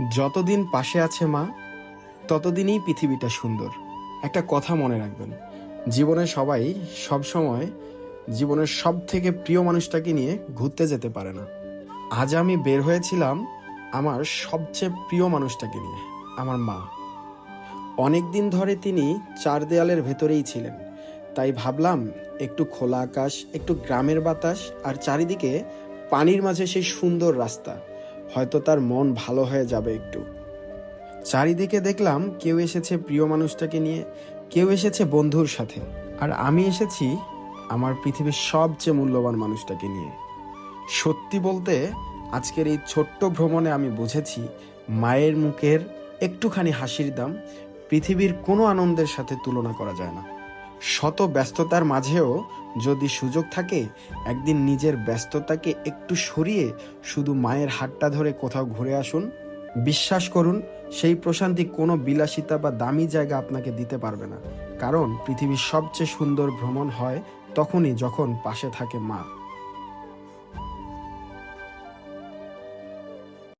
যতদিন পাশে আছে মা, ততদিনই পৃথিবীটা সুন্দর। একটা কথা মনে রাখবেন, জীবনে সবাই সবসময় জীবনের সব থেকে প্রিয় মানুষটাকে নিয়ে ঘুরতে যেতে পারে না। আজ আমি বের হয়েছিলাম আমার সবচেয়ে প্রিয় মানুষটাকে নিয়ে, আমার মা। অনেক দিন ধরে তিনি চার দেয়ালের ভেতরেই ছিলেন, তাই ভাবলাম একটু খোলা আকাশ, একটু গ্রামের বাতাস আর চারিদিকে পানির মাঝে সেই সুন্দর রাস্তা, হয়তো তার মন ভালো হয়ে যাবে একটু। চারিদিকে দেখলাম কেউ এসেছে প্রিয় মানুষটাকে নিয়ে, কেউ এসেছে বন্ধুর সাথে, আর আমি এসেছি আমার পৃথিবীর সবচেয়ে মূল্যবান মানুষটাকে নিয়ে। সত্যি বলতে, আজকের এই ছোট্ট ভ্রমণে আমি বুঝেছি মায়ের মুখের একটুখানি হাসির দাম পৃথিবীর কোনো আনন্দের সাথে তুলনা করা যায় না। শত ব্যস্ততার মাঝেও যদি সুযোগ থাকে, একদিন নিজের ব্যস্ততাকে একটু সরিয়ে শুধু মায়ের হাতটা ধরে কোথাও ঘুরে আসুন। বিশ্বাস করুন, সেই প্রশান্তি কোনো বিলাসিতা বা দামি জায়গা আপনাকে দিতে পারবে না। কারণ পৃথিবীর সবচেয়ে সুন্দর ভ্রমণ হয় তখনই যখন পাশে থাকে মা।